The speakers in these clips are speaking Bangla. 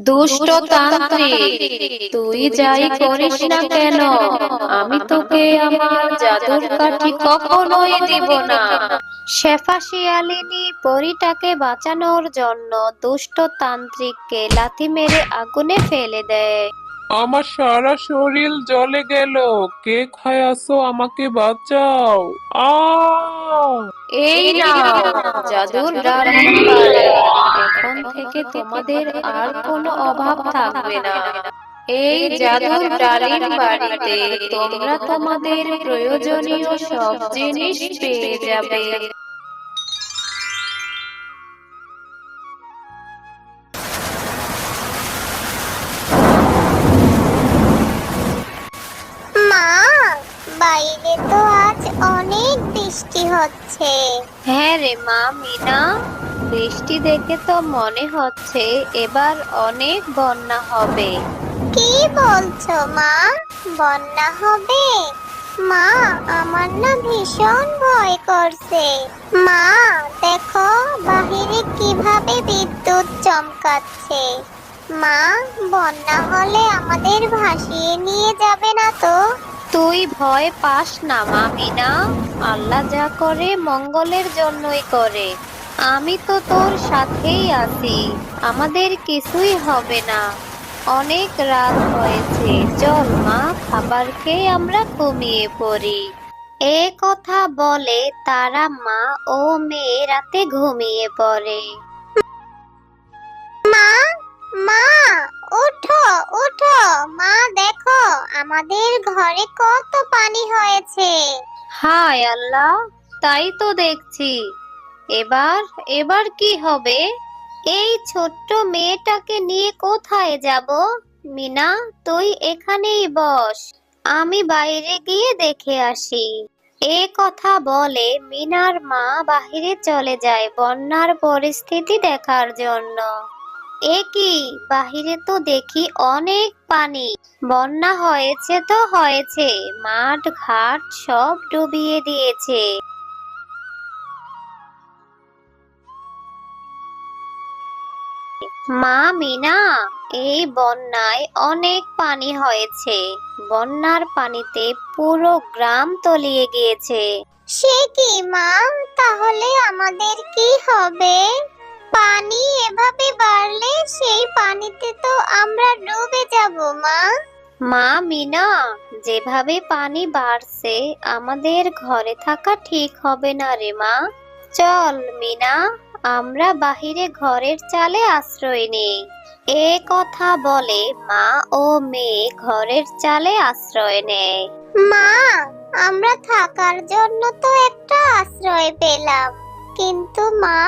দুষ্টতান্ত্রিক, তুই যাই করিস না কেন, আমি তোকে আমার জাদুর কাঠি কখনোই দিব না। শেফা শিয়ালিনী পরীটাকে বাঁচানোর জন্য দুষ্টতান্ত্রিককে লাথি মেরে আগুনে ফেলে দেয়। আমার সারা শরীর জ্বলে গেল। কে খায় আসো, আমাকে বাঁচাও। আ এই নাও জাদুর ডালিম বাড়ি, এখন থেকে তোমাদের আর কোনো অভাব থাকবে না। এই জাদুর ডালিম বাড়িতে তোমরা তোমাদের প্রয়োজনীয় সব জিনিস পেয়ে যাবে। মা, বাইরে তো আজ অনেক বৃষ্টি হচ্ছে। হ্যাঁ রে মা মিনা, বৃষ্টি দেখে তো মনে হচ্ছে এবার অনেক বন্যা হবে। কি বলছো মা, বন্যা হবে? মা, আমার না ভীষণ ভয় করছে। মা, দেখো বাহিরে কিভাবে বিদ্যুৎ চমকাচ্ছে। মা, বন্যা হলে আমাদের ভাসিয়ে নিয়ে যাবে না তো? তুই ভয় পাস না মা মিনা, আল্লাহ যা করে মঙ্গলের জন্যই করে। আমি তো তোর সাথেই আছি, আমাদের কিছুই হবে না। অনেক রাত হয়েছে, চল মা খাবার খেয়ে আমরা ঘুমিয়ে পড়ি। এ কথা বলে তারা মা ও মেয়ে রাতে ঘুমিয়ে পড়ে। মা, মা, ওঠো ওঠো। মা দেখো, আমাদের ঘরে কত পানি হয়েছে। হায় আল্লাহ, তাই তো দেখছি। এবার এবার কি হবে? এই ছোট্ট মেয়েটাকে নিয়ে কোথায় যাব? মিনা, তুই এখানেই বস, আমি বাইরে গিয়ে দেখে আসি। এ কথা বলে মিনার মা বাহিরে চলে যায় বন্যার পরিস্থিতি দেখার জন্য। এ কি, বাহিরে তো দেখি অনেক পানি। বন্যা হয়েছে তো হয়েছে, মাঠ ঘাট সব ডুবিয়ে দিয়েছে। মা মিনা, এই বন্যায় অনেক পানি হয়েছে, বন্যার পানিতে পুরো গ্রাম তলিয়ে গিয়েছে। সে কি মা, তাহলে আমাদের কি হবে? পানি এভাবে বাড়লে সেই পানিতে তো আমরা ডুবে যাব মা। মা মিনা, যেভাবে পানি বাড়ছে আমাদের ঘরে থাকা ঠিক হবে না রে মা। চল মিনা, আমরা বাহিরে ঘরের চালে আশ্রয় নেই। এ কথা বলে মা ও মেয়ে ঘরের চালে আশ্রয় নেয়। মা, আমরা থাকার জন্য তো একটা আশ্রয় পেলাম, কিন্তু মা,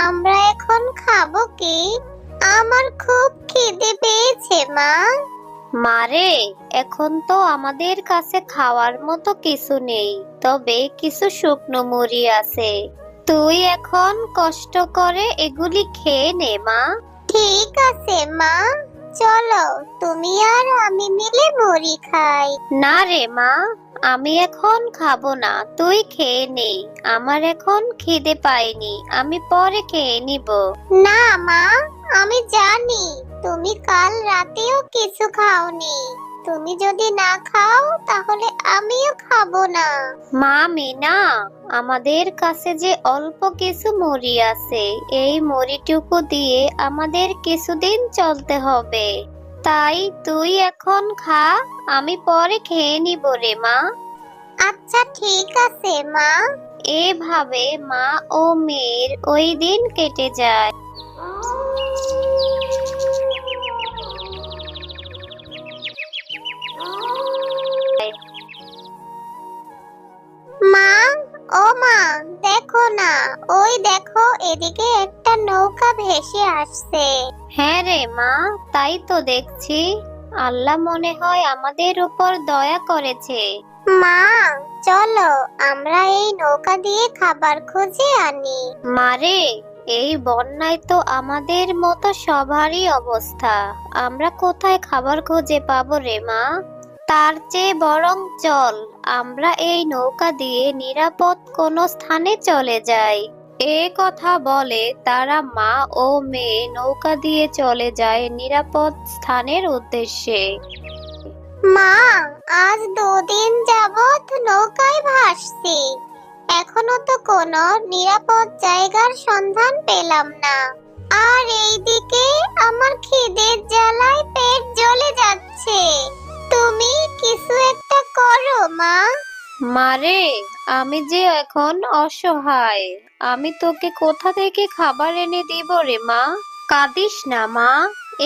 আমরা এখন খাবো কি? আমার খুব খিদে পেয়েছে মা। মারে, এখন তো আমাদের কাছে খাওয়ার মতো কিছু নেই, তবে কিছু শুকনো মুড়ি আছে। তুই এখন কষ্ট করে এগুলি খেয়ে নে মা। ঠিক আছে মা, চলো তুমি আর আমি মিলে মুড়ি খাই। না রে মা, আমি এখন খাবো না, তুই খেয়ে নে। আমার এখন খিদে পাইনি, আমি পরে খেয়ে নিব। না মা, আমি জানি তুমি কাল রাতেও কিছু খাওনি। তুমি যদি না খাও তাহলে আমিও খাবো না। মা মিনা, আমাদের কাছে যে অল্প কিছু মুড়ি আছে, এই মুড়িটুকু দিয়ে আমাদের কিছুদিন চলতে হবে। তাই তুই এখন খা, আমি পরে খেয়ে নিব রে মা। আচ্ছা ঠিক আছে মা। এভাবে মা ও মেয়ের ওই দিন কেটে যায়। মা, ও মা, দেখো না, ওই দেখো এদিকে একটা নৌকা ভেসে আসছে। হ্যাঁ রে মা, তাই তো দেখছি। আল্লাহ মনে হয় আমাদের উপর দয়া করেছে। মা, চলো আমরা এই নৌকা দিয়ে খাবার খুঁজে আনি। মারে, এই বন্যায় তো আমাদের মতো সবারই অবস্থা, আমরা কোথায় খাবার খুঁজে পাবো রে মা? তার চেয়ে বরং চল আমরা এই নৌকা দিয়ে নিরাপদ কোনো স্থানে চলে যাই। এ কথা বলে তারা মা ও মেয়ে নৌকা দিয়ে চলে যায় নিরাপদ স্থানের উদ্দেশ্যে। মা, আজ 2 দিন যাবত নৌকায় ভাসছি, এখনো তো কোনো নিরাপদ জায়গার সন্ধান পেলাম না। আর এইদিকে আমার খিদের জ্বালায় পেট জ্বলে যাচ্ছে। তুমি কিছু একটা করো মা। মারে, আমি যে এখন অসহায়, আমি তোকে কোথা থেকে খাবার এনে দিব রে মা? কাঁদিস না মা,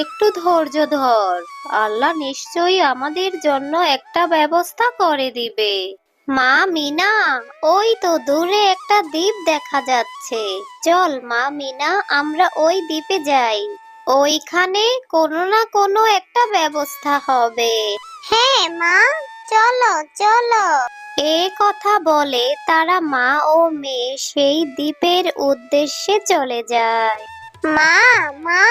একটু ধৈর্য ধর। আল্লাহ নিশ্চয়ই আমাদের জন্য একটা ব্যবস্থা করে দিবে। মা মিনা, ওই তো দূরে একটা দ্বীপ দেখা যাচ্ছে। চল মা মিনা, আমরা ওই দ্বীপে যাই। ওইখানে কোনো না কোনো একটা ব্যবস্থা হবে। হ্যাঁ মা, চলো চলো। এ কথা বলে তারা মা ও মেয়ে সেই দ্বীপের উদ্দেশ্যে চলে যায়। মা, মা,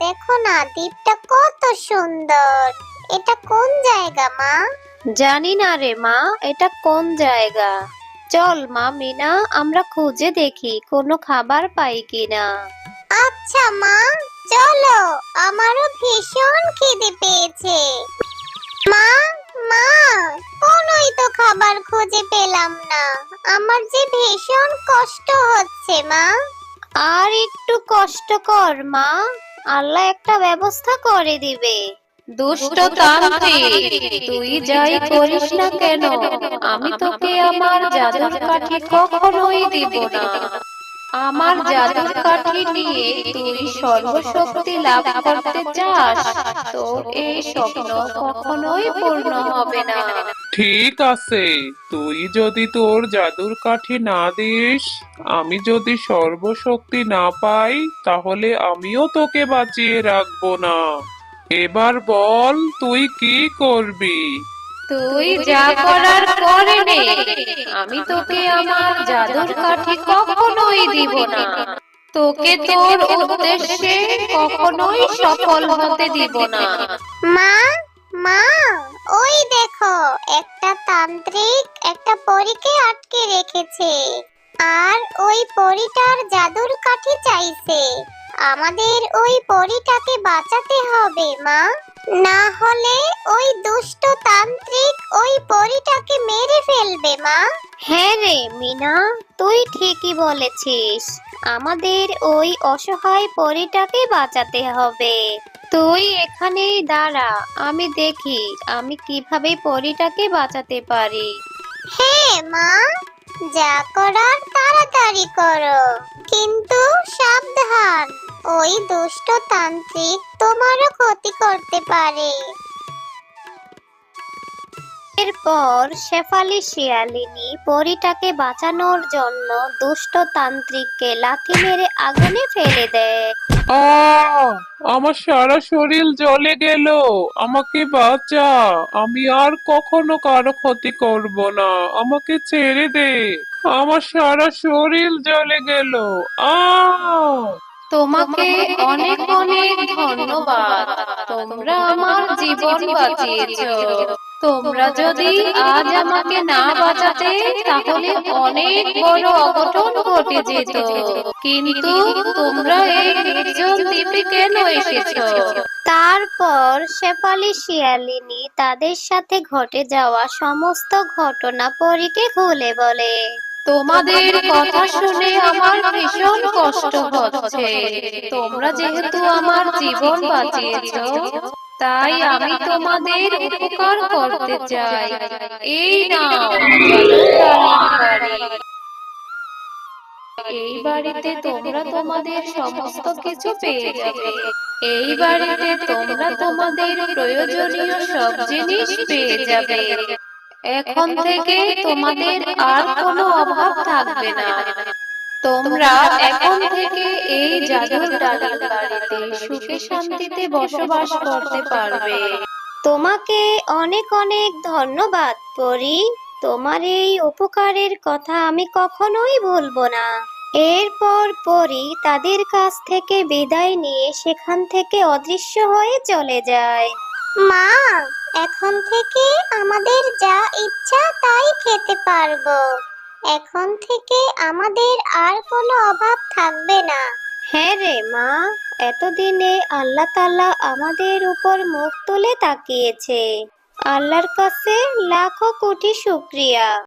দেখো না দ্বীপটা কত সুন্দর। এটা কোন জায়গা মা? জানি না রে মা, এটা কোন জায়গা। চল মা মিনা, আমরা খুঁজে দেখি কোনো খাবার পাই কিনা। আচ্ছা মা, চলো, আমারও ভীষণ খিদে পেয়েছে। মা, মা, কোনোই তো খাবার খুঁজে পেলাম না। আমার যে ভীষণ কষ্ট হচ্ছে মা। আর একটু কষ্ট কর মা, আল্লাহ একটা ব্যবস্থা করে দিবে। দুষ্ট তান্ত্রিক, তুই যাই করিস না কেন, আমি তোকে আমার জাদুর কাঠি কখনোই দিব না। আমার জাদুর কাঠি নিয়ে তুই সর্বশক্তি লাভ করতে চাস, তোর এই স্বপ্ন কখনোই পূর্ণ হবে না। ঠিক আছে, তুই যদি তোর জাদুর কাঠি না দিস, আমি যদি সর্বশক্তি না পাই, তাহলে আমিও তোকে বাঁচিয়ে রাখবো না। এবার বল, তুই কি করবি? তুই যা করার করে নে, আমি তোকে আমার জাদুর কাঠি কখনোই দিব না। তোকে তোর উদ্দেশ্যে কখনোই সফল হতে দিব না। মা, মা, ওই দেখো, একটা তান্ত্রিক একটা পরীকে আটকে রেখেছে। আর ওই পরীটার জাদুর কাঠি চাইছে। আমাদের ওই পরীটাকে বাঁচাতে হবে মা, না হলে ওই দুষ্ট তান্ত্রিক ওই পরীটাকে মেরে ফেলবে মা। হ্যাঁ রে মিনা, তুই ঠিকই বলেছিস। আমাদের ওই অসহায় পরীটাকে বাঁচাতে হবে। তুই এখানেই দাঁড়া, আমি দেখি আমি কিভাবে পরীটাকে বাঁচাতে পারি। হ্যাঁ মা, যা করার তাড়াতাড়ি করো, কিন্তু সাবধান, ওই দুষ্ট তান্ত্রিক তোমারও ক্ষতি করতে পারে। এরপর শেফালি শিয়ালিনী পরীটাকে বাঁচানোর জন্য দুষ্ট তান্ত্রিককে লাথি মেরে আগুনে ফেলে দেয়। আমার সারা শরীর জ্বলে গেল, আমাকে বাঁচা। আমি আর কখনো কারো ক্ষতি করব না, আমাকে ছেড়ে দে। আমার সারা শরীর জ্বলে গেল। আ তোমাকে অনেক অনেক ধন্যবাদ, তোমরা আমার জীবন বাঁচিয়েছো। তোমরা যদি আজ আমাকে না বাঁচাতে, তাহলে অনেক বড় অঘটন ঘটে যেত। কিন্তু তোমরা এই নির্জন দ্বীপে কেন এসেছো? তারপর শেফালি শিয়ালিনী তাদের সাথে ঘটে যাওয়া সমস্ত ঘটনা পরীকে খুলে বলে। তোমাদের কথা শুনে আমার ভীষণ কষ্ট হচ্ছে। তোমরা যেহেতু আমার জীবন বাঁচিয়েছো, তাই আমি তোমাদের উপকার করতে চাই। এই নাও জাদুর বাড়ি। এই বাড়িতে তোমরা তোমাদের সমস্ত কিছু পেয়ে যাবে। এই বাড়িতে তোমরা তোমাদের প্রয়োজনীয় সব জিনিস পেয়ে যাবে। এখন থেকে তোমাদের আর কোনো অভাব থাকবে না। তোমরা এখন থেকে এই জাদুর ডালের বাড়িতে সুখে শান্তিতে বসবাস করতে পারবে। তোমাকে অনেক অনেক ধন্যবাদ পরী। তোমার এই উপকারের কথা আমি কখনোই ভুলবো না। এরপর পরী তাদের কাছ থেকে বিদায় নিয়ে সেখান থেকে অদৃশ্য হয়ে চলে যায়। মা, এখন থেকে আমাদের যা ইচ্ছা তাই খেতে পারবো। এখন থেকে আমাদের আর কোনো অভাব থাকবে না। হ্যাঁ রে মা, এতদিনে আল্লাহ তাআলা আমাদের উপর মুখ তুলে তাকিয়েছে। আল্লাহর কাছে লাখো কোটি শুকরিয়া।